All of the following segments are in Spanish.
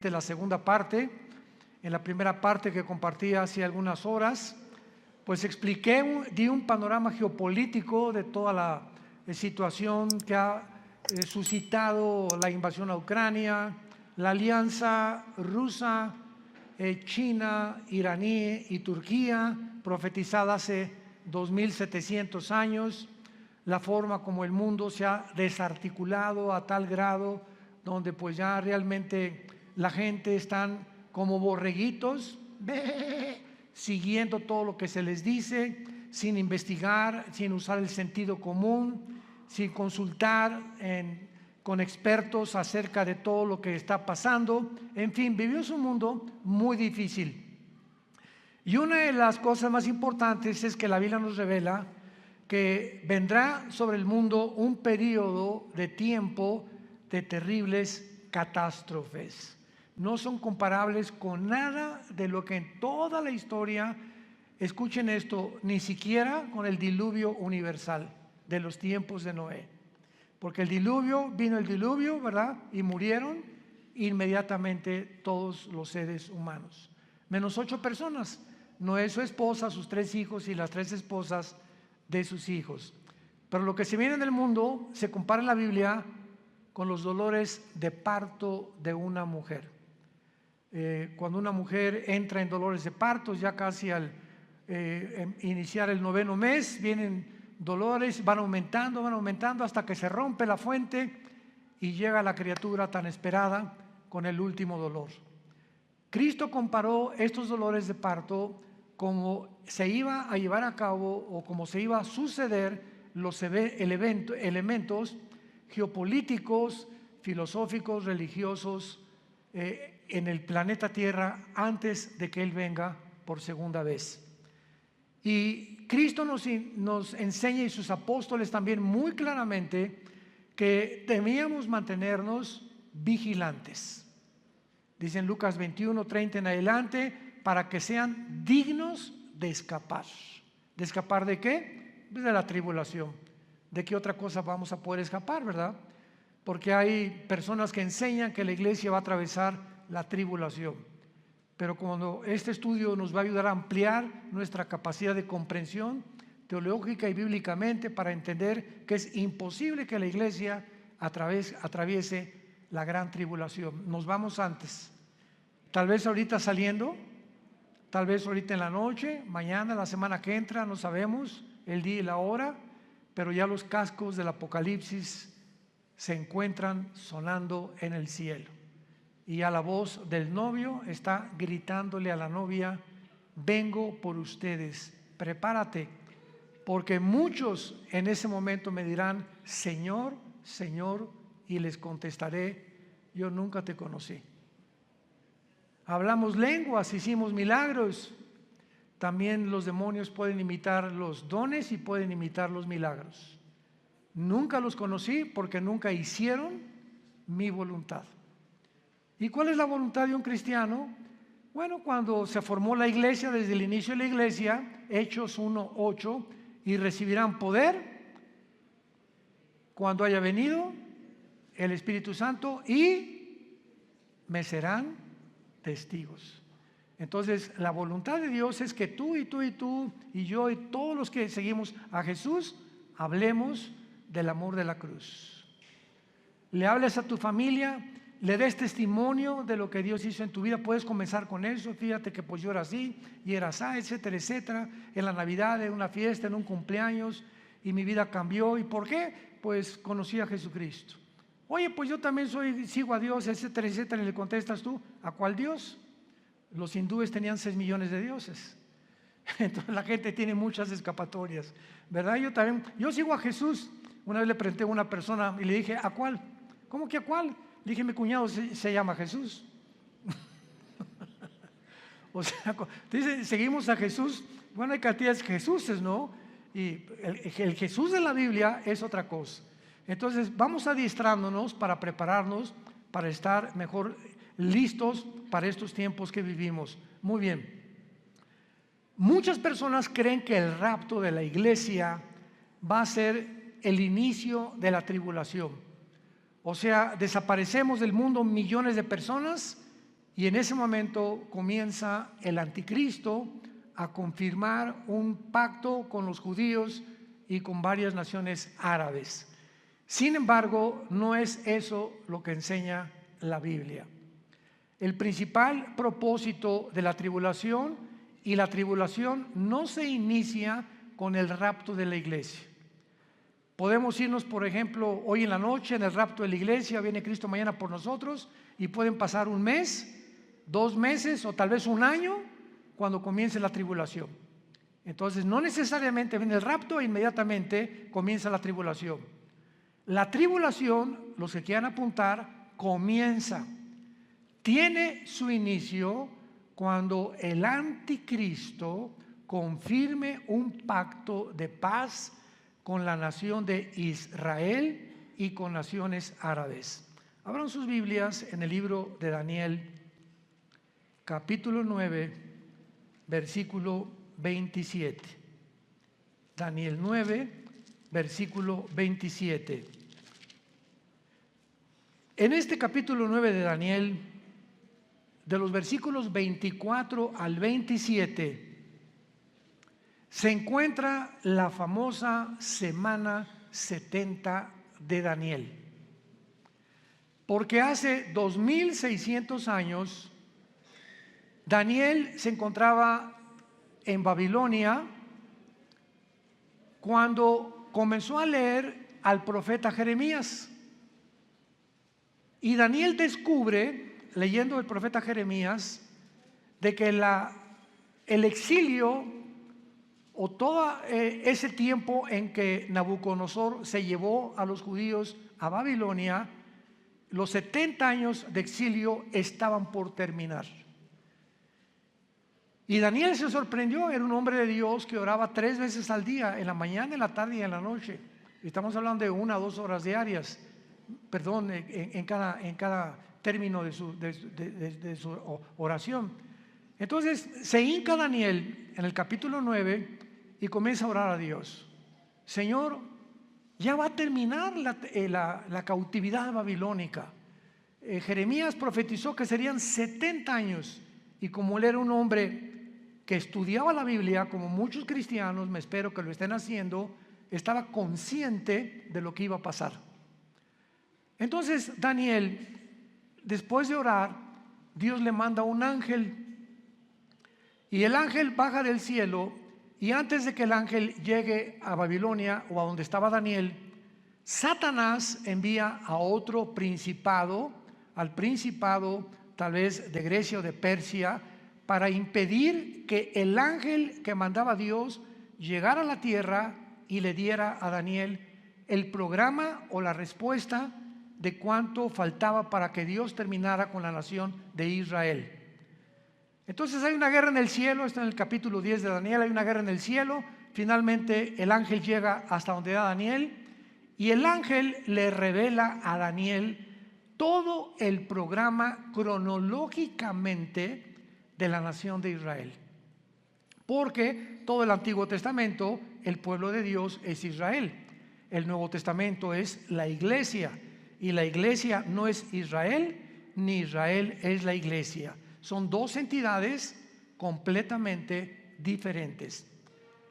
de la segunda parte. En la primera parte que compartí hace algunas horas, pues di un panorama geopolítico de toda la situación que ha suscitado la invasión a Ucrania, la alianza rusa, China, iraní y Turquía, profetizada hace 2700 años, la forma como el mundo se ha desarticulado a tal grado donde pues ya realmente la gente están como borreguitos, siguiendo todo lo que se les dice, sin investigar, sin usar el sentido común, sin consultar con expertos acerca de todo lo que está pasando. En fin, vivimos un mundo muy difícil. Y una de las cosas más importantes es que la Biblia nos revela que vendrá sobre el mundo un periodo de tiempo de terribles catástrofes. No son comparables con nada de lo que en toda la historia, escuchen esto, ni siquiera con el diluvio universal de los tiempos de Noé. Porque vino el diluvio, ¿verdad? Y murieron inmediatamente todos los seres humanos, menos 8 personas, Noé, su esposa, sus 3 hijos y las 3 esposas de sus hijos. Pero lo que se viene en el mundo se compara en la Biblia con los dolores de parto de una mujer. Cuando una mujer entra en dolores de parto, ya casi al iniciar el 9º mes, vienen dolores, van aumentando hasta que se rompe la fuente y llega la criatura tan esperada con el último dolor. Cristo comparó estos dolores de parto como se iba a llevar a cabo o como se iba a suceder los elementos geopolíticos, filosóficos, religiosos en el planeta Tierra antes de que Él venga por segunda vez. Y Cristo nos enseña, y sus apóstoles también, muy claramente, que debíamos mantenernos vigilantes. Dice en Lucas 21:30 en adelante, para que sean dignos de escapar. ¿De escapar de qué? Pues de la tribulación. ¿De qué otra cosa vamos a poder escapar, verdad? Porque hay personas que enseñan que la iglesia va a atravesar la tribulación. Pero cuando este estudio nos va a ayudar a ampliar nuestra capacidad de comprensión teológica y bíblicamente para entender que es imposible que la iglesia atraviese la gran tribulación. Nos vamos antes. Tal vez ahorita saliendo, tal vez ahorita en la noche, mañana, la semana que entra, no sabemos el día y la hora, pero ya los cascos del Apocalipsis se encuentran sonando en el cielo. Y ya la voz del novio está gritándole a la novia: vengo por ustedes, prepárate, porque muchos en ese momento me dirán: Señor, Señor, y les contestaré: yo nunca te conocí. Hablamos lenguas, hicimos milagros. También los demonios pueden imitar los dones y pueden imitar los milagros. Nunca los conocí porque nunca hicieron mi voluntad. ¿Y cuál es la voluntad de un cristiano? Bueno, cuando se formó la iglesia, desde el inicio de la iglesia, Hechos 1:8, y recibirán poder cuando haya venido el Espíritu Santo y me serán testigos. Entonces, la voluntad de Dios es que tú y tú y tú y yo y todos los que seguimos a Jesús hablemos del amor de la cruz. Le hables a tu familia, le des testimonio de lo que Dios hizo en tu vida. Puedes comenzar con eso: fíjate que pues yo era así y era así, etcétera, etcétera. En la Navidad, en una fiesta, en un cumpleaños, y mi vida cambió. ¿Y por qué? Pues conocí a Jesucristo. Oye, pues yo también sigo a Dios, etcétera, etcétera. Y le contestas tú: ¿a cuál Dios? Los hindúes tenían 6 millones de dioses. Entonces la gente tiene muchas escapatorias, ¿verdad? Yo sigo a Jesús. Una vez le pregunté a una persona y le dije: ¿a cuál? ¿Cómo que a cuál? Le dije: mi cuñado se llama Jesús. O sea, dice, seguimos a Jesús. Bueno, hay cantidades de Jesuses, ¿no? Y el Jesús de la Biblia es otra cosa. Entonces vamos adiestrándonos para prepararnos, para estar mejor listos para estos tiempos que vivimos. Muy bien. Muchas personas creen que el rapto de la iglesia va a ser el inicio de la tribulación. O sea, desaparecemos del mundo millones de personas y en ese momento comienza el anticristo a confirmar un pacto con los judíos y con varias naciones árabes. Sin embargo, no es eso lo que enseña la Biblia. El principal propósito de la tribulación, y la tribulación no se inicia con el rapto de la iglesia. Podemos irnos, por ejemplo, hoy en la noche en el rapto de la iglesia, viene Cristo mañana por nosotros, y pueden pasar un mes, 2 meses o tal vez un año cuando comience la tribulación. Entonces no necesariamente viene el rapto e inmediatamente comienza la tribulación. La tribulación, los que quieran apuntar, comienza, tiene su inicio cuando el anticristo confirme un pacto de paz con la nación de Israel y con naciones árabes. Abran sus Biblias en el libro de Daniel, capítulo 9, versículo 27. Daniel 9, versículo 27. En este capítulo 9 de Daniel, de los versículos 24 al 27, se encuentra la famosa semana 70 de Daniel. Porque hace 2600 años, Daniel se encontraba en Babilonia cuando comenzó a leer al profeta Jeremías. Y Daniel descubre, leyendo el profeta Jeremías, de que el exilio o todo ese tiempo en que Nabucodonosor se llevó a los judíos a Babilonia, los 70 años de exilio estaban por terminar. Y Daniel se sorprendió, era un hombre de Dios que oraba 3 veces al día, en la mañana, en la tarde y en la noche. Estamos hablando de 1 a 2 horas diarias, perdón, en cada término de su oración. Entonces se hinca Daniel en el capítulo 9 y comienza a orar a Dios. Señor, ya va a terminar la cautividad babilónica. Jeremías profetizó que serían 70 años, y como él era un hombre que estudiaba la Biblia, como muchos cristianos, me espero que lo estén haciendo, estaba consciente de lo que iba a pasar. Entonces Daniel, después de orar, Dios le manda un ángel, y el ángel baja del cielo, y antes de que el ángel llegue a Babilonia o a donde estaba Daniel, Satanás envía a otro principado, al principado tal vez de Grecia o de Persia, para impedir que el ángel que mandaba Dios llegara a la tierra y le diera a Daniel el programa o la respuesta de cuánto faltaba para que Dios terminara con la nación de Israel. Entonces hay una guerra en el cielo, está en el capítulo 10 de Daniel, hay una guerra en el cielo. Finalmente el ángel llega hasta donde da Daniel, y el ángel le revela a Daniel todo el programa cronológicamente de la nación de Israel. Porque todo el Antiguo Testamento, el pueblo de Dios es Israel. El Nuevo Testamento es la iglesia, y la iglesia no es Israel, ni Israel es la iglesia. Son 2 entidades completamente diferentes.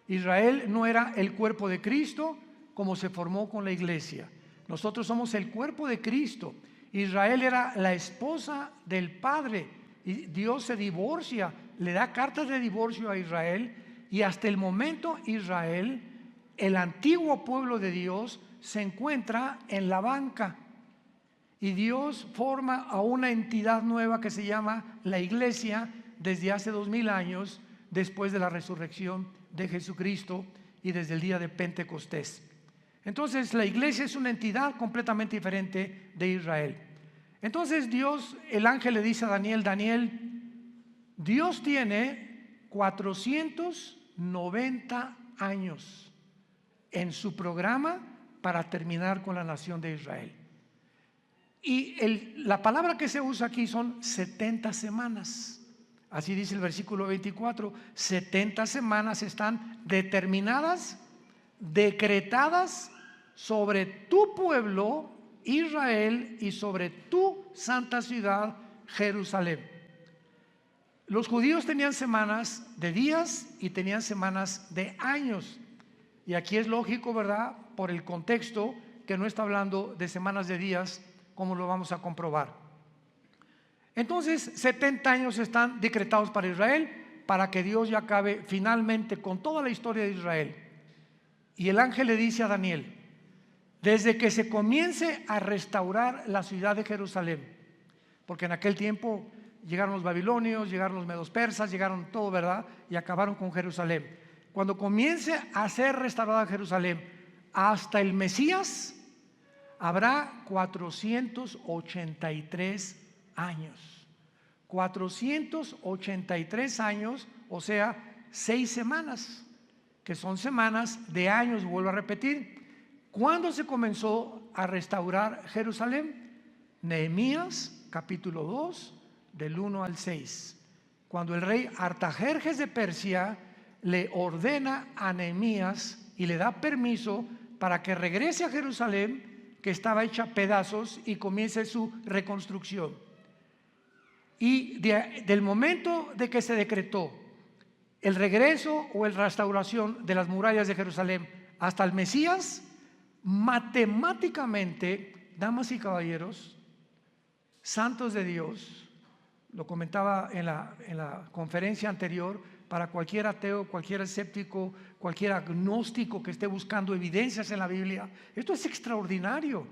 Israel no era el cuerpo de Cristo como se formó con la iglesia. Nosotros somos el cuerpo de Cristo. Israel era la esposa del Padre, y Dios se divorcia, le da cartas de divorcio a Israel, y hasta el momento Israel, el antiguo pueblo de Dios, se encuentra en la banca. Y Dios forma a una entidad nueva que se llama la iglesia desde hace 2000 años, después de la resurrección de Jesucristo y desde el día de Pentecostés. Entonces la iglesia es una entidad completamente diferente de Israel. Entonces Dios, el ángel le dice a Daniel: Daniel, Dios tiene 490 años en su programa para terminar con la nación de Israel. Y la palabra que se usa aquí son 70 semanas. Así dice el versículo 24. 70 semanas están determinadas, decretadas sobre tu pueblo Israel y sobre tu santa ciudad Jerusalén. los judíos tenían semanas de días y tenían semanas de años. Y aquí es lógico, ¿verdad? Por el contexto, que no está hablando de semanas de días, como lo vamos a comprobar. Entonces, 70 años están decretados para Israel, para que Dios ya acabe finalmente con toda la historia de Israel. Y el ángel le dice a Daniel: desde que se comience a restaurar la ciudad de Jerusalén, porque en aquel tiempo llegaron los babilonios, llegaron los medos persas, llegaron todo, ¿verdad? Y acabaron con Jerusalén. Cuando comience a ser restaurada Jerusalén hasta el Mesías, habrá 483 años. 483 años, o sea, 6 semanas, que son semanas de años, vuelvo a repetir. ¿Cuándo se comenzó a restaurar Jerusalén? Nehemías capítulo 2, del 1 al 6. Cuando el rey Artajerjes de Persia le ordena a Nehemías y le da permiso para que regrese a Jerusalén, que estaba hecha pedazos, y comience su reconstrucción. Y del momento de que se decretó el regreso o la restauración de las murallas de Jerusalén hasta el Mesías, matemáticamente, damas y caballeros, santos de Dios, lo comentaba en la conferencia anterior, para cualquier ateo, cualquier escéptico, cualquier agnóstico que esté buscando evidencias en la Biblia, esto es extraordinario.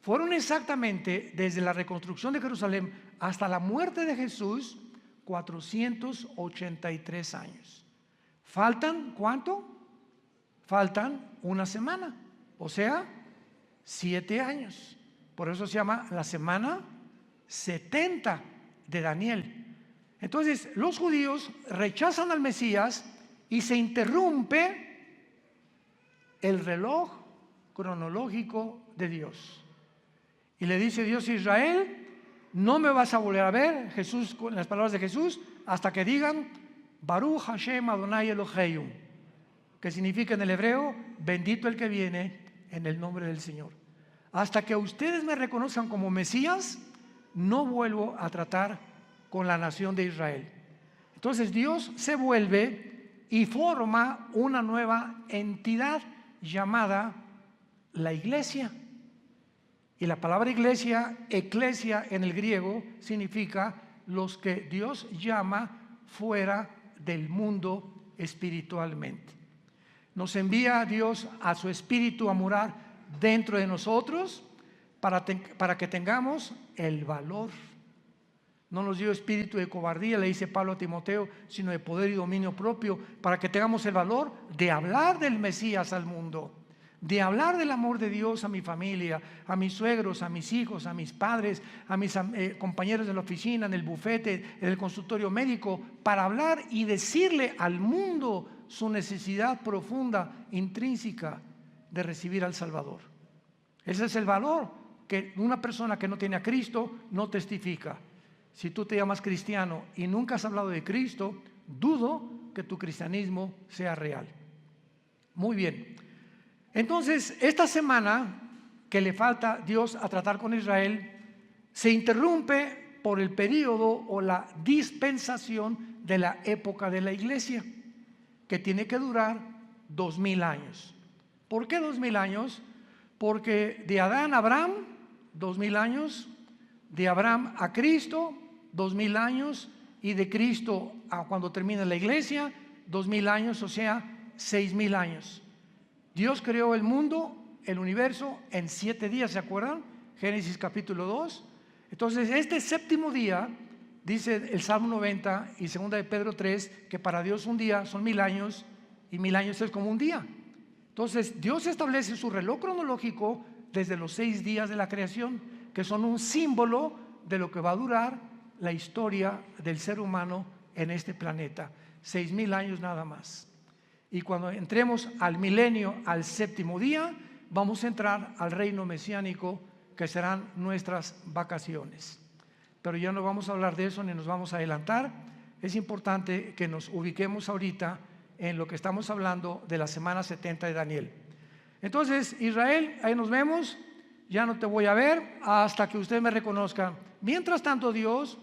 Fueron exactamente desde la reconstrucción de Jerusalén hasta la muerte de Jesús 483 años. ¿Faltan cuánto? Faltan una semana, o sea, 7 años. Por eso se llama la semana 70 de Daniel. Entonces los judíos rechazan al Mesías y se interrumpe el reloj cronológico de Dios. Y le dice Dios a Israel: no me vas a volver a ver, Jesús, con las palabras de Jesús, hasta que digan Baruch Hashem Adonai Eloheinu, que significa en el hebreo: bendito el que viene en el nombre del Señor. Hasta que ustedes me reconozcan como Mesías, no vuelvo a tratar con la nación de Israel. Entonces Dios se vuelve y forma una nueva entidad llamada la iglesia. Y la palabra iglesia, eclesia en el griego, significa los que Dios llama fuera del mundo espiritualmente. Nos envía Dios a su espíritu a morar dentro de nosotros para que tengamos el valor. No nos dio espíritu de cobardía, le dice Pablo a Timoteo, sino de poder y dominio propio, para que tengamos el valor de hablar del Mesías al mundo, de hablar del amor de Dios a mi familia, a mis suegros, a mis hijos, a mis padres, a mis compañeros de la oficina, en el bufete, en el consultorio médico, para hablar y decirle al mundo su necesidad profunda, intrínseca, de recibir al Salvador. Ese es el valor que una persona que no tiene a Cristo no testifica. Si tú te llamas cristiano y nunca has hablado de Cristo, dudo que tu cristianismo sea real. Muy bien. Entonces, esta semana que le falta Dios a tratar con Israel, se interrumpe por el periodo o la dispensación de la época de la iglesia, que tiene que durar 2000 años. ¿Por qué 2000 años? Porque de Adán a Abraham, 2000 años, de Abraham a Cristo, 2000 años, y de Cristo a cuando termina la iglesia, 2000 años, o sea, 6000 años. Dios creó el mundo, el universo, en 7 días, ¿se acuerdan? Génesis capítulo 2. Entonces, este séptimo día, dice el Salmo 90 y 2 de Pedro 3, que para Dios un día son 1000 años y 1000 años es como un día. Entonces, Dios establece su reloj cronológico desde los 6 días de la creación, que son un símbolo de lo que va a durar la historia del ser humano en este planeta. 6000 años nada más. Y cuando entremos al milenio, al séptimo día, vamos a entrar al reino mesiánico, que serán nuestras vacaciones. Pero ya no vamos a hablar de eso ni nos vamos a adelantar. Es importante que nos ubiquemos ahorita en lo que estamos hablando de la semana 70 de Daniel. Entonces, Israel, ahí nos vemos. Ya no te voy a ver hasta que usted me reconozca. Mientras tanto, Dios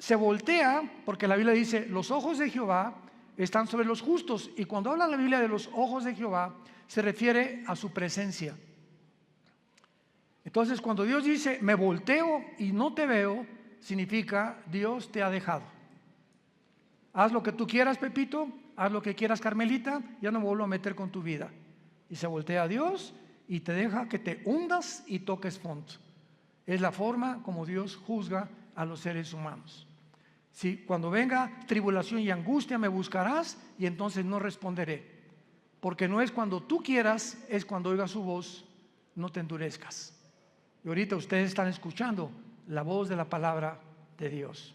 se voltea, porque la Biblia dice, los ojos de Jehová están sobre los justos. Y cuando habla la Biblia de los ojos de Jehová, se refiere a su presencia. Entonces, cuando Dios dice, me volteo y no te veo, significa Dios te ha dejado. Haz lo que tú quieras, Pepito, haz lo que quieras, Carmelita, ya no me vuelvo a meter con tu vida. Y se voltea a Dios y te deja que te hundas y toques fondo. Es la forma como Dios juzga a los seres humanos. Si cuando venga tribulación y angustia me buscarás, y entonces no responderé, porque no es cuando tú quieras, es cuando oigas su voz, no te endurezcas. Y ahorita ustedes están escuchando la voz de la palabra de Dios.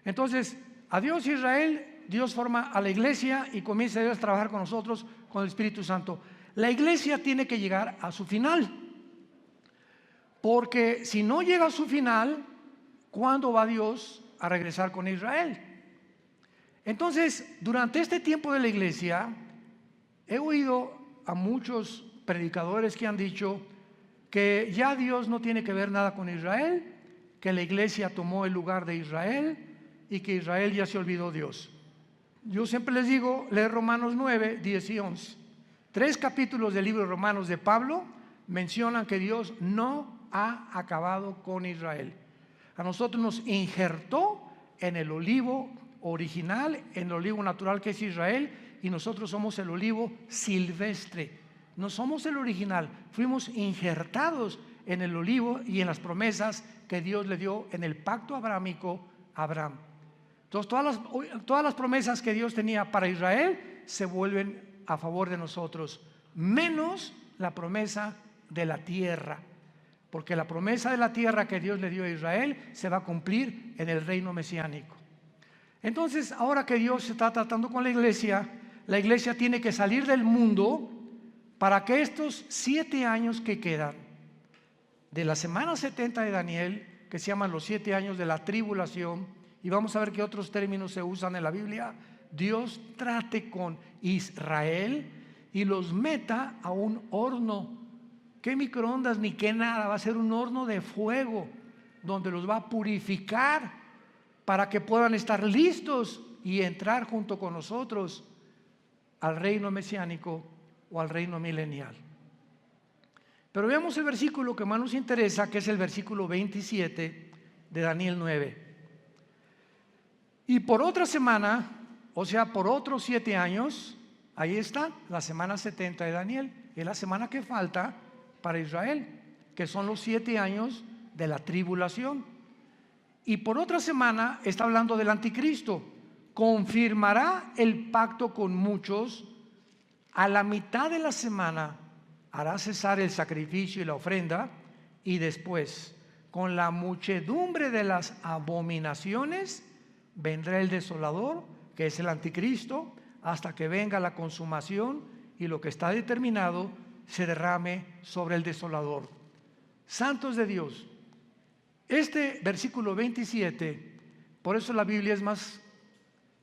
Entonces, adiós Israel, Dios forma a la iglesia y comienza Dios a trabajar con nosotros, con el Espíritu Santo. La iglesia tiene que llegar a su final, porque si no llega a su final, ¿cuándo va Dios a regresar con Israel? Entonces, durante este tiempo de la iglesia, he oído a muchos predicadores que han dicho que ya Dios no tiene que ver nada con Israel, que la iglesia tomó el lugar de Israel y que Israel ya se olvidó de Dios. Yo siempre les digo, lee Romanos 9, 10 y 11. 3 capítulos del libro de Romanos de Pablo mencionan que Dios no ha acabado con Israel. A nosotros nos injertó en el olivo original, en el olivo natural que es Israel, y nosotros somos el olivo silvestre. No somos el original, fuimos injertados en el olivo y en las promesas que Dios le dio en el pacto abrámico a Abraham. Entonces todas las promesas que Dios tenía para Israel se vuelven a favor de nosotros, menos la promesa de la tierra, porque la promesa de la tierra que Dios le dio a Israel se va a cumplir en el reino mesiánico. Entonces, ahora que Dios está tratando con la iglesia tiene que salir del mundo para que estos 7 años que quedan de la semana 70 de Daniel, que se llaman los 7 años de la tribulación, y vamos a ver qué otros términos se usan en la Biblia, Dios trate con Israel y los meta a un horno. ¿Qué microondas ni qué nada? Va a ser un horno de fuego donde los va a purificar para que puedan estar listos y entrar junto con nosotros al reino mesiánico o al reino milenial. Pero veamos el versículo que más nos interesa, que es el versículo 27 de Daniel 9. Y por otra semana, o sea, por otros 7 años, ahí está la semana 70 de Daniel, es la semana que falta para Israel, que son los 7 años de la tribulación. Y por otra semana está hablando del anticristo. Confirmará el pacto con muchos. A la mitad de la semana hará cesar el sacrificio y la ofrenda, y después, con la muchedumbre de las abominaciones, vendrá el desolador, que es el anticristo, hasta que venga la consumación y lo que está determinado se derrame sobre el desolador. Santos de Dios, este versículo 27, por eso la Biblia es más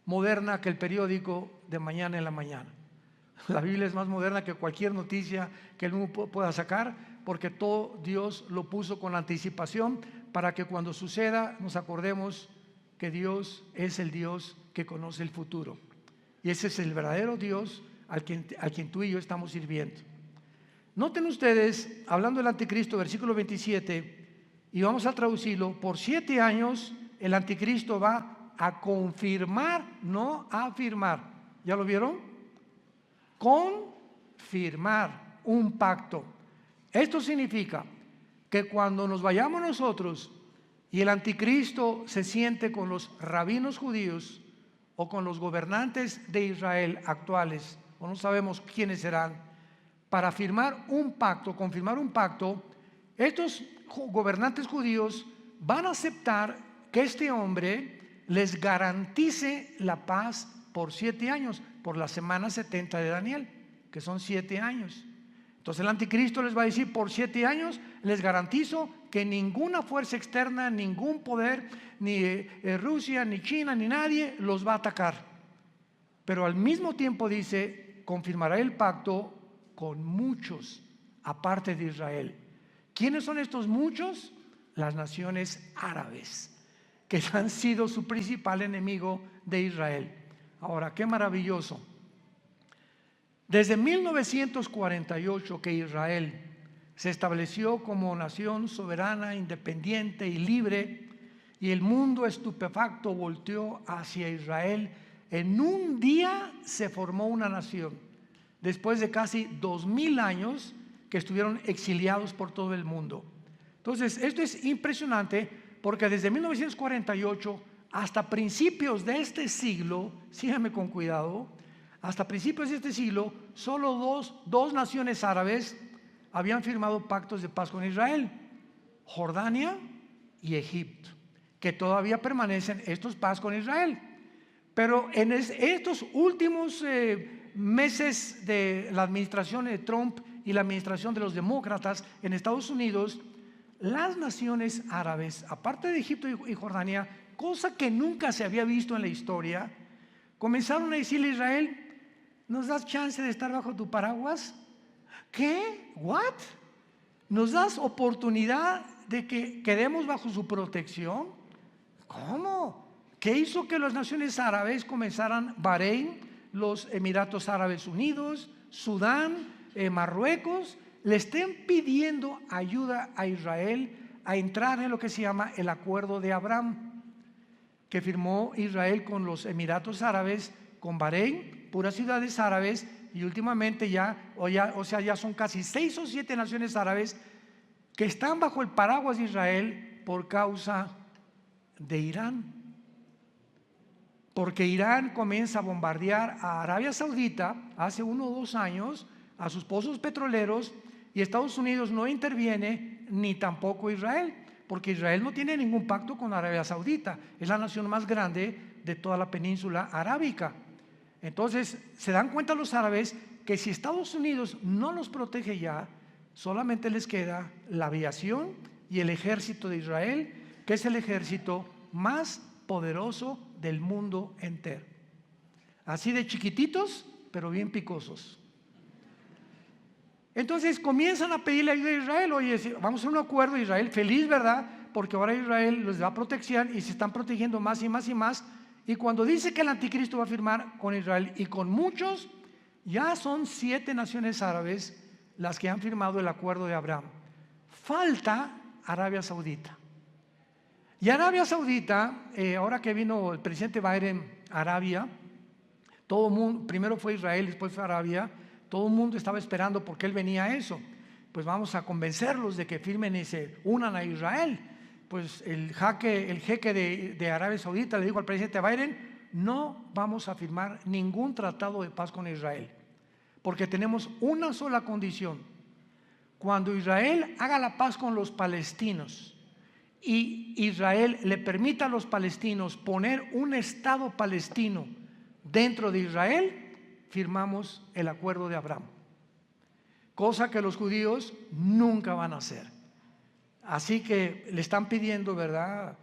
moderna que el periódico de mañana en la mañana. La Biblia es más moderna que cualquier noticia que el mundo pueda sacar, porque todo Dios lo puso con anticipación para que cuando suceda nos acordemos que Dios es el Dios que conoce el futuro. Y ese es el verdadero Dios al quien tú y yo estamos sirviendo. Noten ustedes, hablando del anticristo, versículo 27, y vamos a traducirlo, por 7 años el anticristo va a confirmar, no a afirmar. ¿Ya lo vieron? Confirmar un pacto. Esto significa que cuando nos vayamos nosotros y el anticristo se siente con los rabinos judíos o con los gobernantes de Israel actuales, o no sabemos quiénes serán, para firmar un pacto, confirmar un pacto, estos gobernantes judíos van a aceptar que este hombre les garantice la paz por 7 años, por la semana 70 de Daniel, que son 7 años. Entonces el anticristo les va a decir, por 7 años les garantizo que ninguna fuerza externa, ningún poder, ni Rusia, ni China, ni nadie los va a atacar. Pero al mismo tiempo dice, confirmará el pacto con muchos, aparte de Israel. ¿Quiénes son estos muchos? Las naciones árabes. que han sido su principal enemigo de Israel. Ahora, qué maravilloso. Desde 1948 que Israel se estableció como nación soberana, independiente y libre, y el mundo estupefacto volteó hacia Israel, en un día se formó una nación, después de casi 2000 años que estuvieron exiliados por todo el mundo. Entonces, esto es impresionante porque desde 1948 hasta principios de este siglo, síganme con cuidado, hasta principios de este siglo, solo dos naciones árabes habían firmado pactos de paz con Israel: Jordania y Egipto, que todavía permanecen estos paz con Israel. Pero en estos últimos meses de la administración de Trump y la administración de los demócratas en Estados Unidos, las naciones árabes, aparte de Egipto y Jordania, cosa que nunca se había visto en la historia, comenzaron a decirle a Israel: ¿nos das chance de estar bajo tu paraguas? ¿Qué? ¿What? ¿Nos das oportunidad de que quedemos bajo su protección? ¿Cómo? ¿Qué hizo que las naciones árabes comenzaran? Bahrein, los Emiratos Árabes Unidos, Sudán, Marruecos, le estén pidiendo ayuda a Israel a entrar en lo que se llama el Acuerdo de Abraham, que firmó Israel con los Emiratos Árabes, con Bahrein, puras ciudades árabes, y últimamente ya son casi 6 o 7 naciones árabes que están bajo el paraguas de Israel por causa de Irán. Porque Irán comienza a bombardear a Arabia Saudita hace 1 o 2 años, a sus pozos petroleros, y Estados Unidos no interviene, ni tampoco Israel, porque Israel no tiene ningún pacto con Arabia Saudita, es la nación más grande de toda la península arábica. Entonces se dan cuenta los árabes que si Estados Unidos no los protege ya, solamente les queda la aviación y el ejército de Israel, que es el ejército más poderoso del mundo entero. Así de chiquititos, pero bien picosos. Entonces comienzan a pedirle ayuda a Israel. Oye, vamos a un acuerdo. Israel feliz, ¿verdad? Porque ahora Israel les da protección y se están protegiendo más y más y más. Y cuando dice que el anticristo va a firmar con Israel y con muchos, ya son 7 naciones árabes las que han firmado el Acuerdo de Abraham. Falta Arabia Saudita. Y Arabia Saudita, ahora que vino el presidente Biden a Arabia, todo el mundo, primero fue Israel, después fue Arabia, todo el mundo estaba esperando porque él venía a eso. Pues vamos a convencerlos de que firmen y se unan a Israel. Pues el jeque de Arabia Saudita le dijo al presidente Biden: no vamos a firmar ningún tratado de paz con Israel, porque tenemos una sola condición: cuando Israel haga la paz con los palestinos y Israel le permita a los palestinos poner un estado palestino dentro de Israel, firmamos el Acuerdo de Abraham, cosa que los judíos nunca van a hacer. Así que le están pidiendo, ¿verdad?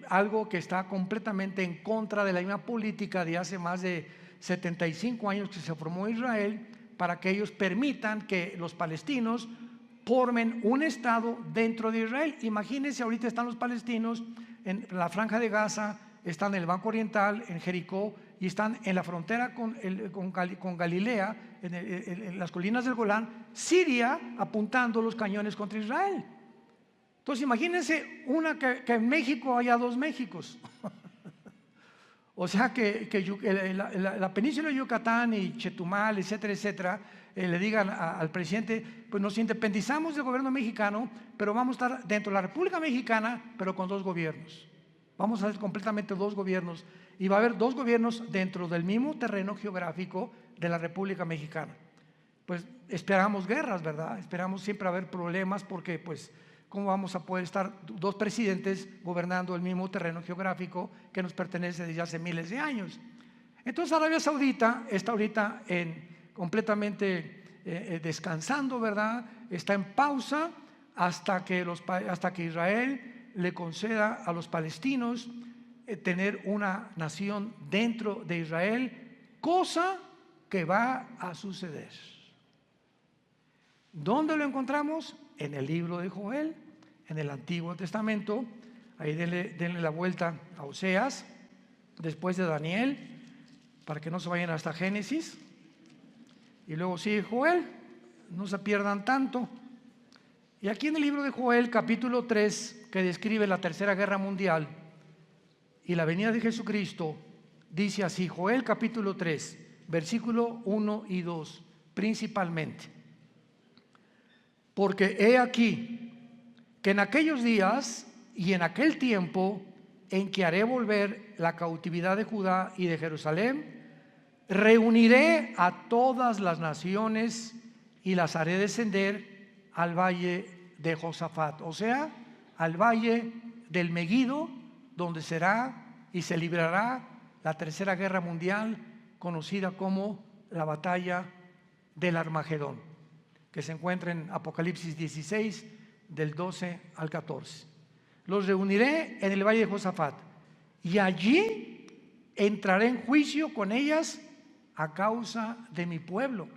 Algo que está completamente en contra de la misma política de hace más de 75 años que se formó Israel, para que ellos permitan que los palestinos formen un estado dentro de Israel. Imagínense, ahorita están los palestinos en la Franja de Gaza, están en el Banco Oriental, en Jericó, y están en la frontera con Galilea, en las colinas del Golán, Siria, apuntando los cañones contra Israel. Entonces imagínense que en México haya 2 Méxicos. O sea que la península de Yucatán y Chetumal, etcétera, etcétera, le digan al presidente: pues nos independizamos del gobierno mexicano, pero vamos a estar dentro de la República Mexicana, pero con 2 gobiernos. Vamos a hacer completamente 2 gobiernos, y va a haber 2 gobiernos dentro del mismo terreno geográfico de la República Mexicana. Pues esperamos guerras, ¿verdad? Esperamos siempre haber problemas, porque pues ¿cómo vamos a poder estar 2 presidentes gobernando el mismo terreno geográfico que nos pertenece desde hace miles de años? Entonces Arabia Saudita está ahorita completamente descansando, ¿verdad? Está en pausa hasta que Israel le conceda a los palestinos tener una nación dentro de Israel, cosa que va a suceder. ¿Dónde lo encontramos? En el libro de Joel, en el Antiguo Testamento. Ahí denle la vuelta a Oseas, después de Daniel, para que no se vayan hasta Génesis. Y luego sigue Joel, no se pierdan tanto. Y aquí en el libro de Joel, capítulo 3, que describe la Tercera Guerra Mundial y la venida de Jesucristo, dice así, Joel capítulo 3, versículo 1 y 2, principalmente. Porque he aquí que en aquellos días y en aquel tiempo en que haré volver la cautividad de Judá y de Jerusalén, reuniré a todas las naciones y las haré descender al valle de Josafat, o sea, al valle del Meguido, donde será y se librará la Tercera Guerra Mundial, conocida como la batalla del Armagedón, que se encuentra en Apocalipsis 16, del 12 al 14. Los reuniré en el valle de Josafat, y allí entraré en juicio con ellas a causa de mi pueblo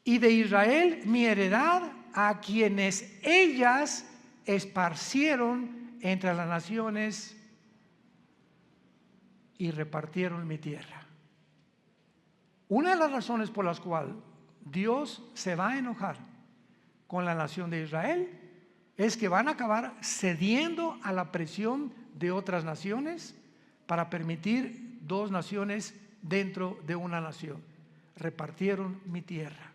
y de Israel, mi heredad, a quienes ellas esparcieron entre las naciones y repartieron mi tierra. Una de las razones por las cuales Dios se va a enojar con la nación de Israel es que van a acabar cediendo a la presión de otras naciones para permitir dos naciones dentro de una nación. Repartieron mi tierra,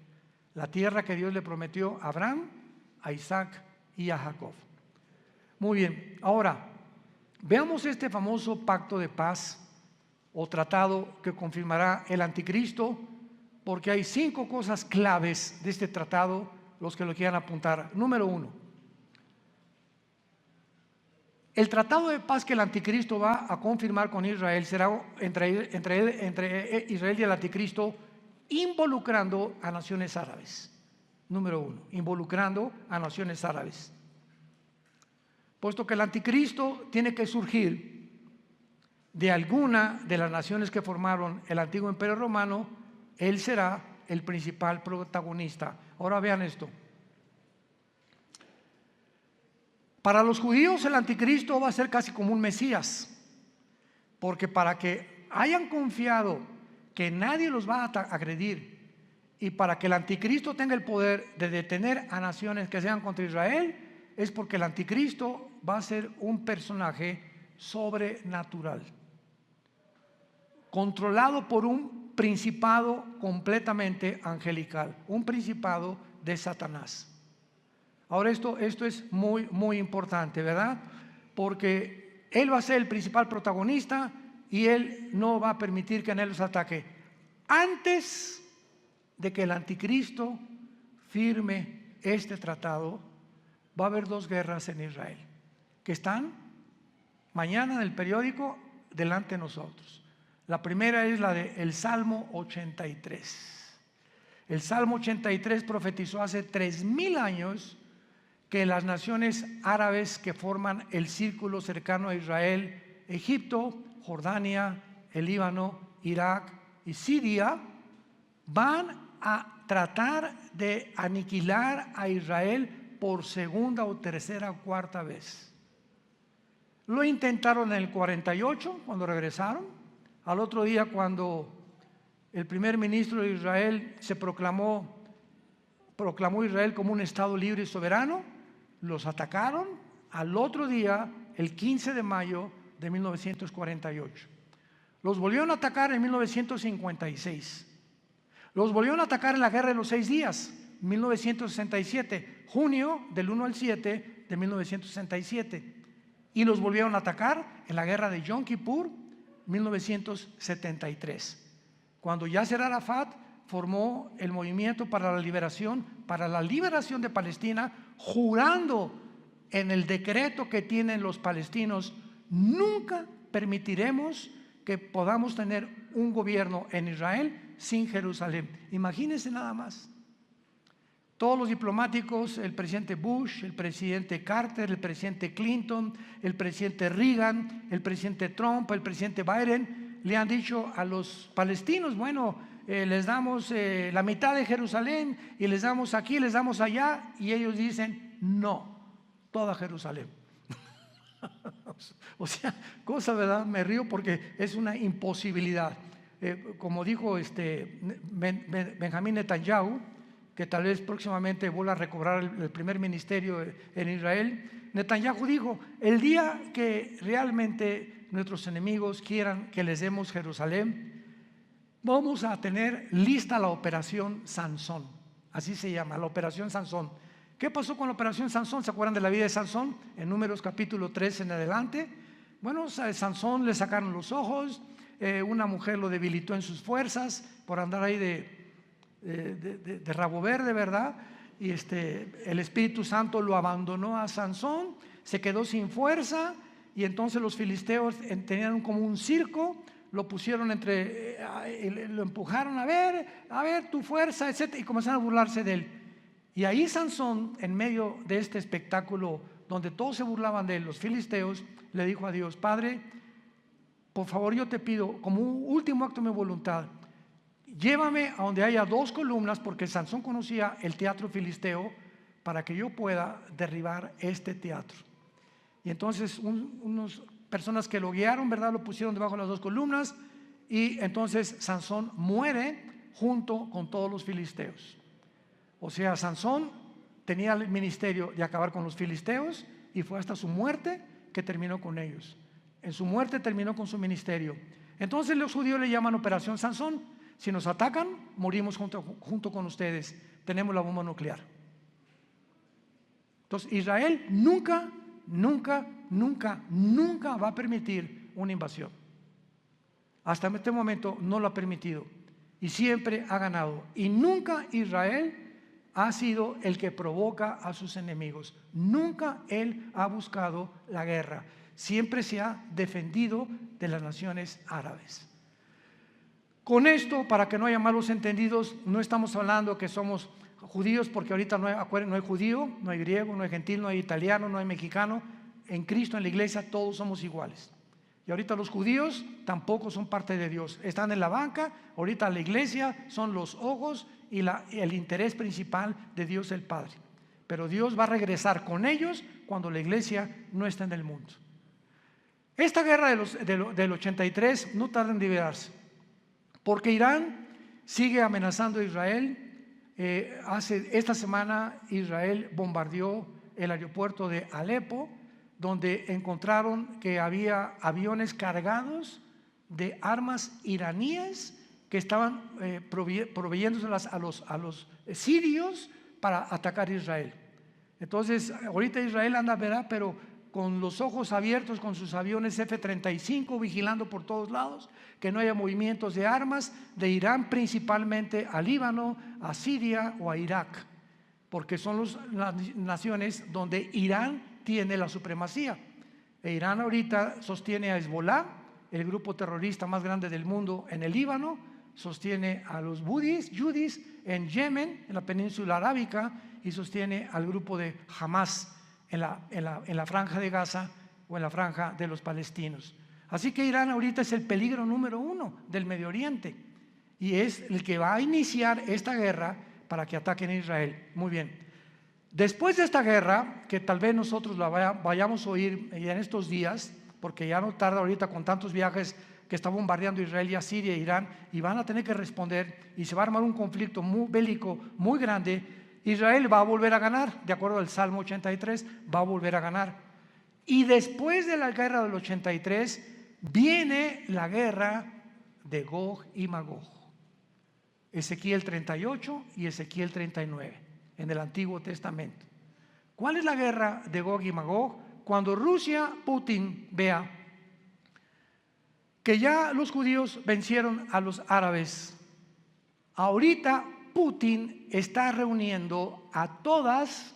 la tierra que Dios le prometió a Abraham, a Isaac y a Jacob. Muy bien, ahora veamos este famoso pacto de paz o tratado que confirmará el anticristo, porque hay 5 cosas claves de este tratado, los que lo quieran apuntar. Número 1, el tratado de paz que el anticristo va a confirmar con Israel será entre Israel y el anticristo, involucrando a naciones árabes. Número 1, involucrando a naciones árabes. Puesto que el anticristo tiene que surgir de alguna de las naciones que formaron el antiguo imperio romano, él será el principal protagonista. Ahora vean esto. Para los judíos el anticristo va a ser casi como un Mesías, porque para que hayan confiado que nadie los va a agredir y para que el anticristo tenga el poder de detener a naciones que sean contra Israel, es porque el anticristo va a ser un personaje sobrenatural, controlado por un principado completamente angelical, un principado de Satanás. Ahora esto es muy importante, ¿verdad? Porque él va a ser el principal protagonista y él no va a permitir que nadie los ataque. Antes de que el anticristo firme este tratado, va a haber 2 guerras en Israel, que están mañana en el periódico delante de nosotros. La primera es la del Salmo 83. El Salmo 83 profetizó hace 3000 años que las naciones árabes que forman el círculo cercano a Israel, Egipto, Jordania, el Líbano, Irak y Siria, van a tratar de aniquilar a Israel por segunda o tercera o cuarta vez. Lo intentaron en el 48 cuando regresaron. Al otro día, cuando el primer ministro de Israel proclamó Israel como un estado libre y soberano, los atacaron al otro día, el 15 de mayo de 1948. Los volvieron a atacar en 1956. Los volvieron a atacar en la Guerra de los 6 días, 1967, junio del 1 al 7 de 1967. Y los volvieron a atacar en la Guerra de Yom Kippur, 1973. Cuando Yasser Arafat formó el movimiento para la liberación de Palestina, jurando en el decreto que tienen los palestinos: nunca permitiremos que podamos tener un gobierno en Israel sin Jerusalén. Imagínense nada más. Todos los diplomáticos, el presidente Bush, el presidente Carter, el presidente Clinton, el presidente Reagan, el presidente Trump, el presidente Biden, le han dicho a los palestinos: bueno, les damos la mitad de Jerusalén y les damos aquí, les damos allá, y ellos dicen: no, toda Jerusalén. O sea, cosa, ¿verdad? Me río porque es una imposibilidad. Como dijo Benjamín Netanyahu, que tal vez próximamente vuelva a recobrar el primer ministerio en Israel. Netanyahu dijo: el día que realmente nuestros enemigos quieran que les demos Jerusalén, vamos a tener lista la operación Sansón. Así se llama, la operación Sansón. ¿Qué pasó con la operación Sansón? ¿Se acuerdan de la vida de Sansón? En Números capítulo 3 en adelante. Bueno, a Sansón le sacaron los ojos, una mujer lo debilitó en sus fuerzas por andar ahí de rabo verde, ¿verdad? Y el Espíritu Santo lo abandonó a Sansón, se quedó sin fuerza, y entonces los filisteos tenían como un circo, lo pusieron lo empujaron, a ver tu fuerza, etc., y comenzaron a burlarse de él. Y ahí Sansón, en medio de este espectáculo donde todos se burlaban de él, los filisteos, le dijo a Dios: Padre, por favor, yo te pido, como un último acto de mi voluntad, llévame a donde haya 2 columnas, porque Sansón conocía el teatro filisteo, para que yo pueda derribar este teatro. Y entonces unas personas que lo guiaron, ¿verdad?, lo pusieron debajo de las 2 columnas, y entonces Sansón muere junto con todos los filisteos. O sea, Sansón tenía el ministerio de acabar con los filisteos, y fue hasta su muerte que terminó con ellos. En su muerte terminó con su ministerio. Entonces los judíos le llaman Operación Sansón. Si nos atacan, morimos junto con ustedes. Tenemos la bomba nuclear. Entonces Israel nunca va a permitir una invasión. Hasta este momento no lo ha permitido, y siempre ha ganado. Y nunca Israel ha sido el que provoca a sus enemigos. Nunca él ha buscado la guerra. Siempre se ha defendido de las naciones árabes. Con esto, para que no haya malos entendidos, no estamos hablando que somos judíos, porque ahorita no hay judío, no hay griego, no hay gentil, no hay italiano, no hay mexicano. En Cristo, en la iglesia, todos somos iguales. Y ahorita los judíos tampoco son parte de Dios. Están en la banca. Ahorita la iglesia son los ojos y el interés principal de Dios el Padre. Pero Dios va a regresar con ellos cuando la iglesia no está en el mundo. Esta guerra del 83 no tarda en liberarse, porque Irán sigue amenazando a Israel. Esta semana Israel bombardeó el aeropuerto de Alepo, donde encontraron que había aviones cargados de armas iraníes que estaban proveyéndoselas a los sirios para atacar a Israel. Entonces ahorita Israel anda, ¿verdad?, pero con los ojos abiertos, con sus aviones F-35 vigilando por todos lados que no haya movimientos de armas de Irán, principalmente a Líbano, a Siria o a Irak, porque son las naciones donde Irán tiene la supremacía. Irán ahorita sostiene a Hezbollah, el grupo terrorista más grande del mundo en el Líbano, sostiene a los yudis en Yemen, en la península arábica, y sostiene al grupo de Hamas en la franja de Gaza o en la franja de los palestinos. Así que Irán ahorita es el peligro número 1 del Medio Oriente, y es el que va a iniciar esta guerra para que ataquen a Israel. Muy bien. Después de esta guerra, que tal vez nosotros la vayamos a oír en estos días, porque ya no tarda ahorita con tantos viajes que está bombardeando Israel y a Siria e Irán, y van a tener que responder, y se va a armar un conflicto bélico muy grande. Israel va a volver a ganar, de acuerdo al Salmo 83, va a volver a ganar. Y después de la guerra del 83 viene la guerra de Gog y Magog. Ezequiel 38 y Ezequiel 39 en el Antiguo Testamento. ¿Cuál es la guerra de Gog y Magog? Cuando Rusia, Putin, vea que ya los judíos vencieron a los árabes, ahorita Putin está reuniendo a todas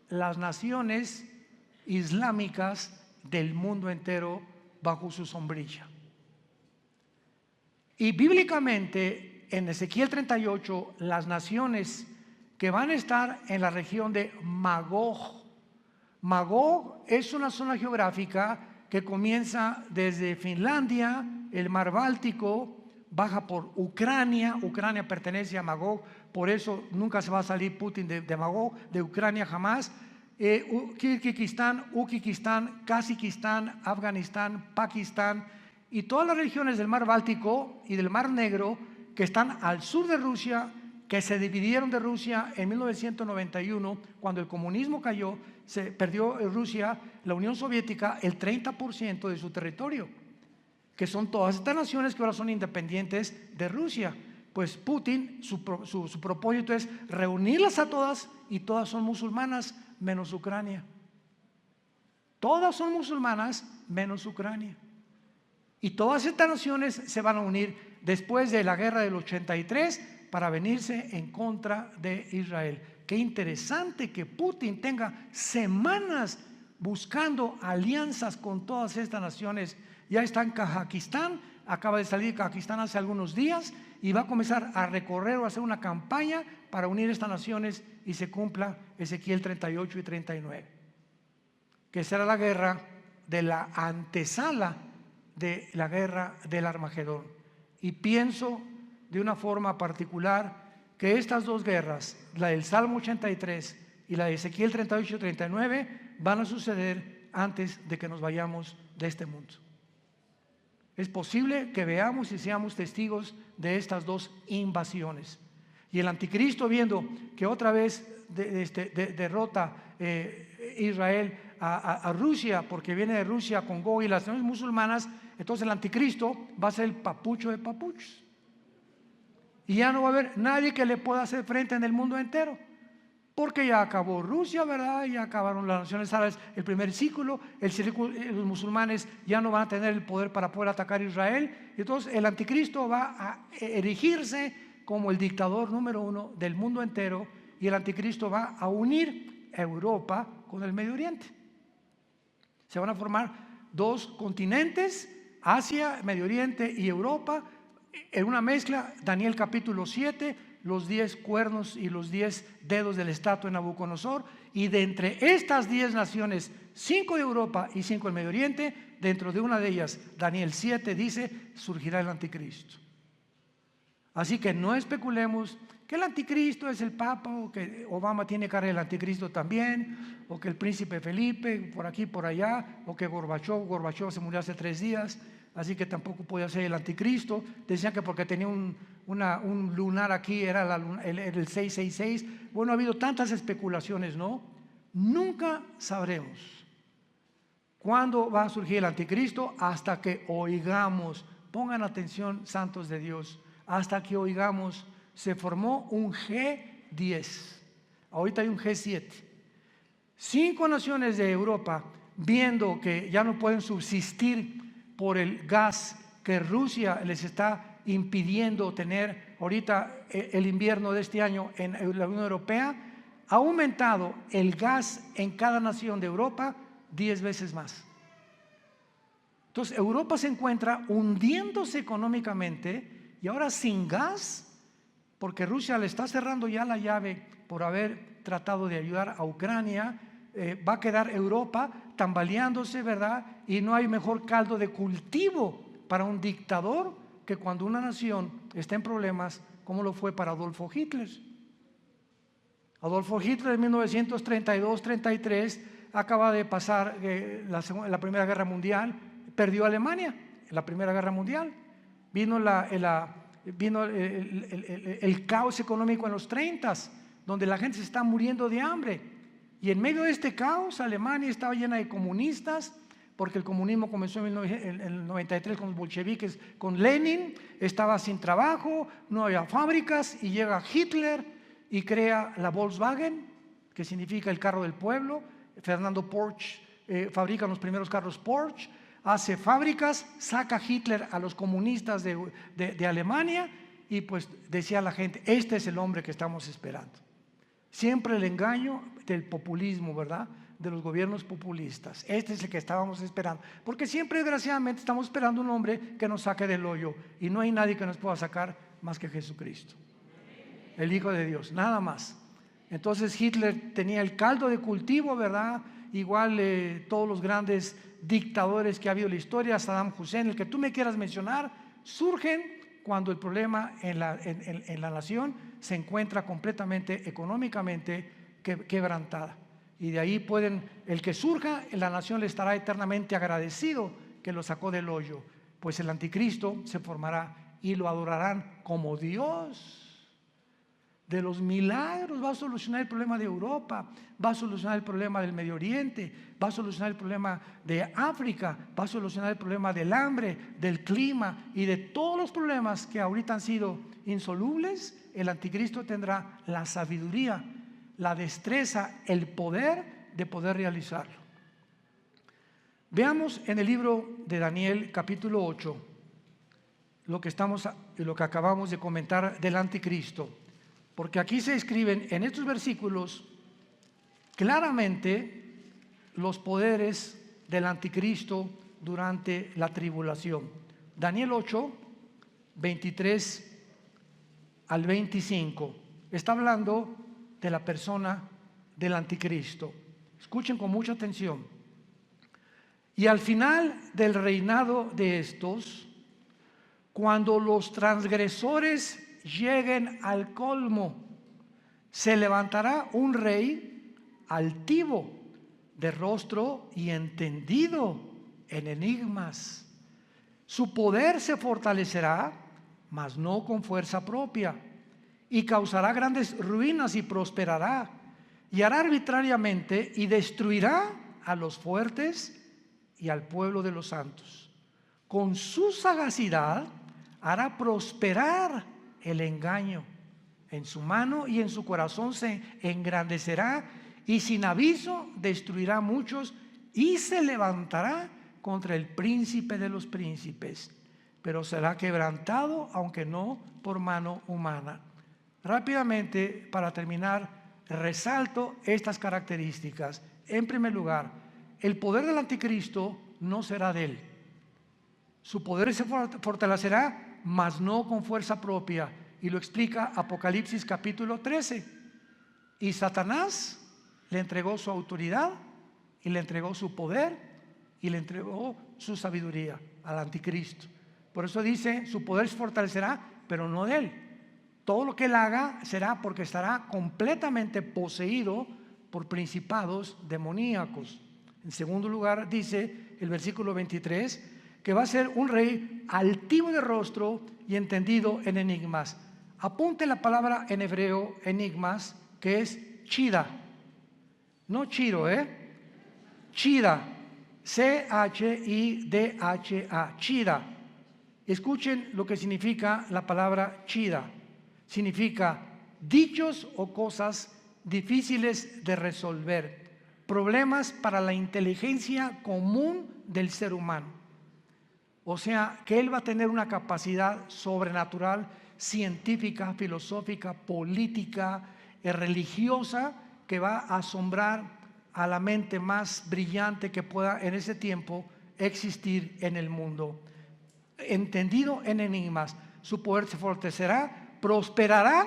las naciones islámicas del mundo entero bajo su sombrilla. Y bíblicamente, en Ezequiel 38, las naciones que van a estar en la región de Magog. Magog es una zona geográfica que comienza desde Finlandia, el mar Báltico, baja por Ucrania. Ucrania pertenece a Magog, por eso nunca se va a salir Putin de Magog, de Ucrania jamás. Kirguistán, Uzbekistán, Kazajistán, Afganistán, Pakistán y todas las regiones del mar Báltico y del mar Negro que están al sur de Rusia, que se dividieron de Rusia en 1991, cuando el comunismo cayó, se perdió Rusia, la Unión Soviética, el 30% de su territorio, que son todas estas naciones que ahora son independientes de Rusia. Pues Putin, su propósito es reunirlas a todas, y todas son musulmanas menos Ucrania. Todas son musulmanas menos Ucrania. Y todas estas naciones se van a unir después de la guerra del 83 para venirse en contra de Israel. Qué interesante que Putin tenga semanas buscando alianzas con todas estas naciones. Ya está en Kazajistán, acaba de salir de Kazajistán hace algunos días y va a comenzar a recorrer o a hacer una campaña para unir estas naciones y se cumpla Ezequiel 38 y 39, que será la guerra de la antesala de la guerra del Armagedón. Y pienso de una forma particular que estas dos guerras, la del Salmo 83 y la de Ezequiel 38 y 39, van a suceder antes de que nos vayamos de este mundo. Es posible que veamos y seamos testigos de estas dos invasiones. Y el anticristo, viendo que otra vez derrota Israel a Rusia, porque viene de Rusia con Gog y las naciones musulmanas, entonces el anticristo va a ser el papucho de papuchos. Y ya no va a haber nadie que le pueda hacer frente en el mundo entero, porque ya acabó Rusia, ¿verdad? Ya acabaron las naciones árabes, el primer ciclo, los musulmanes ya no van a tener el poder para poder atacar a Israel. Entonces el anticristo va a erigirse como el dictador número uno del mundo entero, y el anticristo va a unir a Europa con el Medio Oriente. Se van a formar dos continentes, Asia, Medio Oriente y Europa, en una mezcla. Daniel capítulo 7, los 10 cuernos y los 10 dedos del estatua de Nabucodonosor, y de entre estas 10 naciones, 5 de Europa y 5 del Medio Oriente, dentro de una de ellas, Daniel 7 dice, surgirá el anticristo. Así que no especulemos que el anticristo es el Papa, o que Obama tiene cara del anticristo también, o que el príncipe Felipe por aquí por allá, o que Gorbachov se murió hace 3 días, así que tampoco podía ser el anticristo. Decían que porque tenía un lunar aquí era el 666. Bueno, ha habido tantas especulaciones, ¿no? Nunca sabremos cuándo va a surgir el anticristo hasta que oigamos. Pongan atención, santos de Dios, hasta que oigamos. Se formó un G10, ahorita hay un G7. 5 naciones de Europa, viendo que ya no pueden subsistir por el gas que Rusia les está impidiendo tener ahorita, el invierno de este año en la Unión Europea, ha aumentado el gas en cada nación de Europa 10 veces más. Entonces Europa se encuentra hundiéndose económicamente, y ahora sin gas, porque Rusia le está cerrando ya la llave por haber tratado de ayudar a Ucrania. Va a quedar Europa tambaleándose, ¿verdad? Y no hay mejor caldo de cultivo para un dictador que cuando una nación está en problemas, como lo fue para Adolfo Hitler. Adolfo Hitler en 1932-33 acaba de pasar la Primera Guerra Mundial, perdió Alemania en la Primera Guerra Mundial. Vino el caos económico en los 30s, donde la gente se está muriendo de hambre, y en medio de este caos Alemania estaba llena de comunistas, porque el comunismo comenzó en el 93 con los bolcheviques, con Lenin. Estaba sin trabajo, no había fábricas, y llega Hitler y crea la Volkswagen, que significa el carro del pueblo. Fernando Porsche fabrica los primeros carros Porsche, hace fábricas, saca Hitler a los comunistas de Alemania, y pues decía la gente, este es el hombre que estamos esperando. Siempre el engaño del populismo, ¿verdad? De los gobiernos populistas. Este es el que estábamos esperando, porque siempre, desgraciadamente, estamos esperando un hombre que nos saque del hoyo, y no hay nadie que nos pueda sacar más que Jesucristo, el Hijo de Dios, nada más. Entonces Hitler tenía el caldo de cultivo, ¿verdad? Igual todos los grandes dictadores que ha habido en la historia, Saddam Hussein, el que tú me quieras mencionar, surgen cuando el problema en la nación se encuentra completamente económicamente quebrantada. Y de ahí el que surja en la nación le estará eternamente agradecido que lo sacó del hoyo, pues el anticristo se formará y lo adorarán como Dios. De los milagros va a solucionar el problema de Europa, va a solucionar el problema del Medio Oriente, va a solucionar el problema de África, va a solucionar el problema del hambre, del clima y de todos los problemas que ahorita han sido insolubles. El anticristo tendrá la sabiduría, la destreza, el poder de poder realizarlo. Veamos en el libro de Daniel capítulo 8 lo que acabamos de comentar del anticristo, porque aquí se escriben en estos versículos claramente los poderes del anticristo durante la tribulación. Daniel 8, 23 al 25 está hablando de la persona del anticristo. Escuchen con mucha atención. Y al final del reinado de estos, cuando los transgresores lleguen al colmo, se levantará un rey altivo, de rostro y entendido en enigmas. Su poder se fortalecerá, mas no con fuerza propia, y causará grandes ruinas y prosperará, y hará arbitrariamente y destruirá a los fuertes y al pueblo de los santos. Con su sagacidad hará prosperar el engaño. En su mano y en su corazón se engrandecerá, y sin aviso destruirá a muchos, y se levantará contra el príncipe de los príncipes, pero será quebrantado, aunque no por mano humana. Rápidamente, para terminar, resalto estas características. En primer lugar, el poder del anticristo no será de él. Su poder se fortalecerá, mas no con fuerza propia, y lo explica Apocalipsis capítulo 13. Y Satanás le entregó su autoridad, y le entregó su poder, y le entregó su sabiduría al anticristo. Por eso dice, su poder se fortalecerá, pero no de él. Todo lo que él haga será porque estará completamente poseído por principados demoníacos. En segundo lugar, dice el versículo 23, que va a ser un rey altivo de rostro y entendido en enigmas. Apunte la palabra en hebreo, enigmas, que es chida. No chiro, chida. C-H-I-D-H-A, chida. Escuchen lo que significa la palabra chida. Significa dichos o cosas difíciles de resolver, problemas para la inteligencia común del ser humano. O sea, que él va a tener una capacidad sobrenatural, científica, filosófica, política, religiosa, que va a asombrar a la mente más brillante que pueda en ese tiempo existir en el mundo. Entendido en enigmas, su poder se fortalecerá, prosperará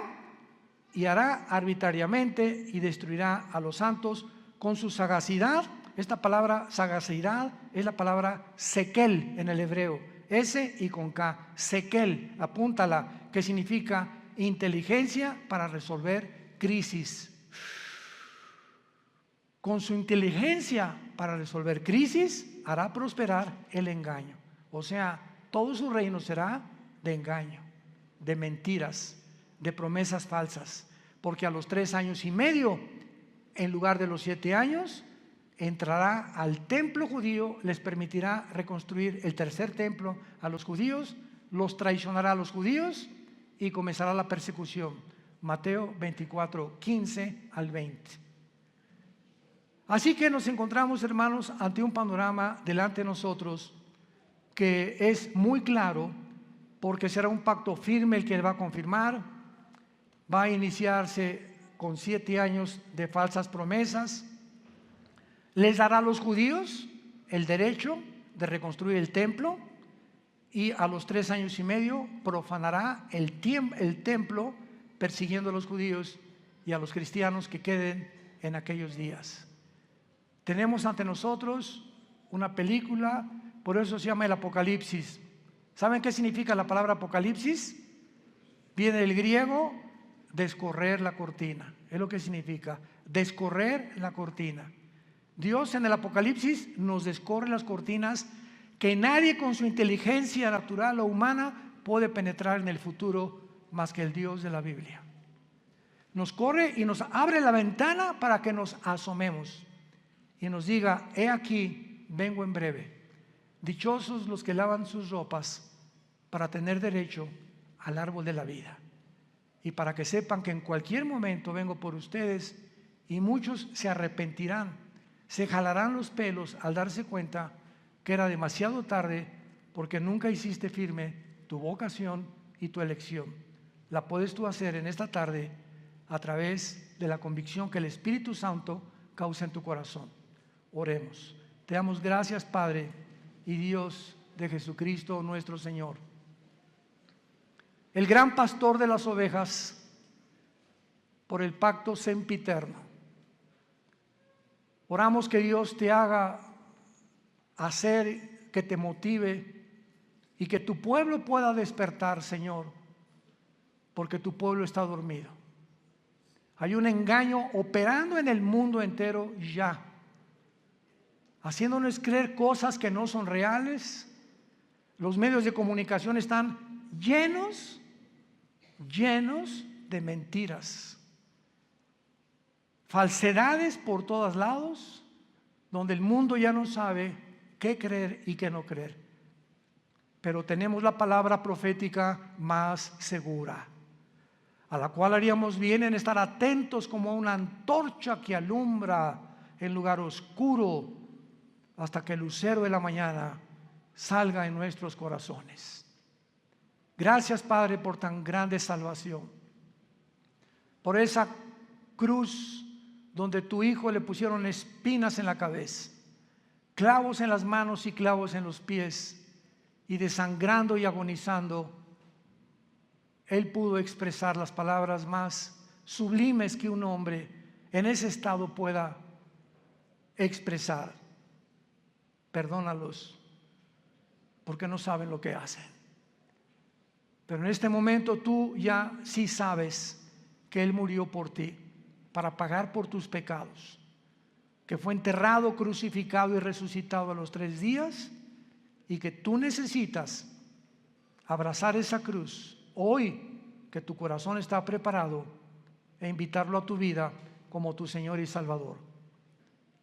y hará arbitrariamente y destruirá a los santos con su sagacidad. Esta palabra sagacidad es la palabra sekel en el hebreo, S y con K, sekel, apúntala, que significa inteligencia para resolver crisis. Con su inteligencia para resolver crisis hará prosperar el engaño. O sea, todo su reino será de engaño, de mentiras, de promesas falsas, porque a los 3 años y medio, en lugar de los 7 años, entrará al templo judío, les permitirá reconstruir el tercer templo a los judíos, los traicionará a los judíos y comenzará la persecución. Mateo 24, 15 al 20. Así que nos encontramos, hermanos, ante un panorama delante de nosotros que es muy claro, porque será un pacto firme el que él va a confirmar. Va a iniciarse con 7 años de falsas promesas. Les dará a los judíos el derecho de reconstruir el templo, y a los 3 años y medio profanará el templo, persiguiendo a los judíos y a los cristianos que queden en aquellos días. Tenemos ante nosotros una película, por eso se llama el Apocalipsis. ¿Saben qué significa la palabra Apocalipsis? Viene del griego, descorrer la cortina, es lo que significa. descorrer la cortina. Dios en el Apocalipsis nos descorre las cortinas que nadie con su inteligencia natural o humana puede penetrar en el futuro más que el Dios de la Biblia. Nos corre y nos abre la ventana para que nos asomemos y nos diga: he aquí, vengo en breve. Dichosos los que lavan sus ropas para tener derecho al árbol de la vida, y para que sepan que en cualquier momento vengo por ustedes, y muchos se arrepentirán, se jalarán los pelos al darse cuenta que era demasiado tarde, porque nunca hiciste firme tu vocación y tu elección. La puedes tú hacer en esta tarde a través de la convicción que el Espíritu Santo causa en tu corazón. Oremos. Te damos gracias, Padre y Dios de Jesucristo nuestro Señor, el gran pastor de las ovejas, por el pacto sempiterno. Oramos que Dios te haga hacer, que te motive y que tu pueblo pueda despertar, Señor, porque tu pueblo está dormido. Hay un engaño operando en el mundo entero ya, haciéndonos creer cosas que no son reales. Los medios de comunicación están llenos de mentiras, falsedades por todos lados, donde el mundo ya no sabe qué creer y qué no creer. Pero tenemos la palabra profética más segura, a la cual haríamos bien en estar atentos como una antorcha que alumbra en lugar oscuro hasta que el lucero de la mañana salga en nuestros corazones. Gracias, Padre, por tan grande salvación, por esa cruz donde tu Hijo le pusieron espinas en la cabeza, clavos en las manos y clavos en los pies, y desangrando y agonizando, Él pudo expresar las palabras más sublimes que un hombre en ese estado pueda expresar: perdónalos porque no saben lo que hacen. Pero en este momento tú ya sí sabes que Él murió por ti, para pagar por tus pecados, que fue enterrado, crucificado y resucitado a los 3 días, y que tú necesitas abrazar esa cruz hoy, que tu corazón está preparado, e invitarlo a tu vida como tu Señor y Salvador.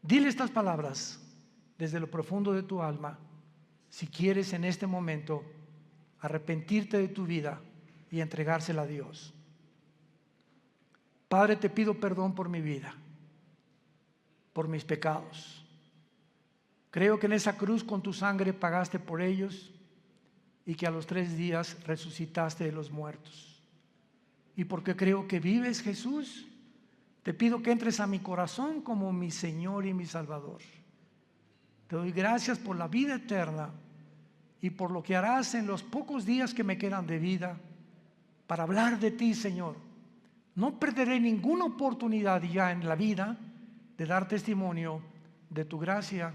Dile estas palabras desde lo profundo de tu alma, si quieres en este momento arrepentirte de tu vida y entregársela a Dios. Padre, te pido perdón por mi vida, por mis pecados. Creo que en esa cruz con tu sangre pagaste por ellos, y que a los 3 días resucitaste de los muertos. Y porque creo que vives, Jesús, te pido que entres a mi corazón como mi Señor y mi Salvador. Te doy gracias por la vida eterna y por lo que harás en los pocos días que me quedan de vida para hablar de ti, Señor. No perderé ninguna oportunidad ya en la vida de dar testimonio de tu gracia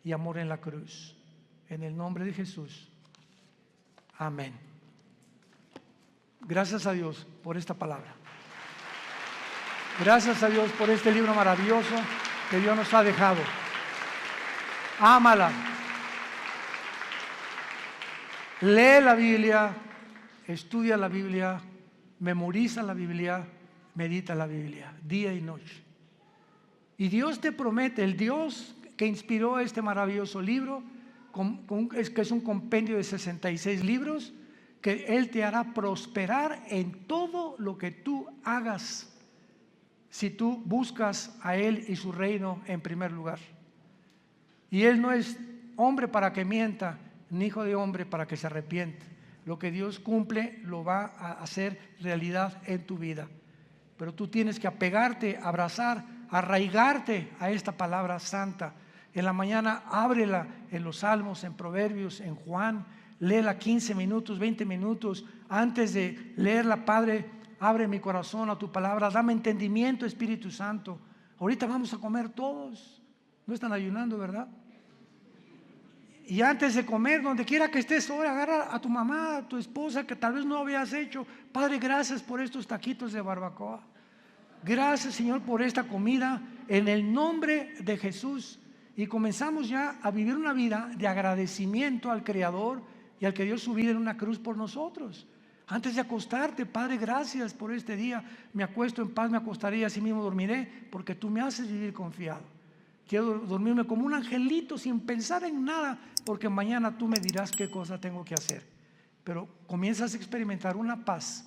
y amor en la cruz. En el nombre de Jesús. Amén. Gracias a Dios por esta palabra. Gracias a Dios por este libro maravilloso que Dios nos ha dejado. Ámala. Lee la Biblia, estudia la Biblia, memoriza la Biblia, medita la Biblia, día y noche. Y Dios te promete, el Dios que inspiró este maravilloso libro, que es un compendio de 66 libros, que Él te hará prosperar en todo lo que tú hagas, si tú buscas a Él y su reino en primer lugar. Y Él no es hombre para que mienta, ni hijo de hombre para que se arrepiente. Lo que Dios cumple lo va a hacer realidad en tu vida. Pero tú tienes que apegarte, abrazar, arraigarte a esta palabra santa. En la mañana ábrela en los Salmos, en Proverbios, en Juan. Léela 15 minutos, 20 minutos. Antes de leerla, Padre, abre mi corazón a tu palabra. Dame entendimiento, Espíritu Santo. Ahorita vamos a comer todos. No están ayunando, ¿verdad? Y antes de comer, donde quiera que estés, ahora agarra a tu mamá, a tu esposa, que tal vez no habías hecho. Padre, gracias por estos taquitos de barbacoa. Gracias, Señor, por esta comida en el nombre de Jesús. Y comenzamos ya a vivir una vida de agradecimiento al Creador y al que dio su vida en una cruz por nosotros. Antes de acostarte, Padre, gracias por este día. Me acuesto en paz, me acostaré y así mismo dormiré, porque tú me haces vivir confiado. Quiero dormirme como un angelito sin pensar en nada, porque mañana tú me dirás qué cosa tengo que hacer. Pero comienzas a experimentar una paz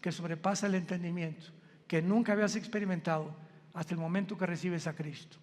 que sobrepasa el entendimiento, que nunca habías experimentado hasta el momento que recibes a Cristo.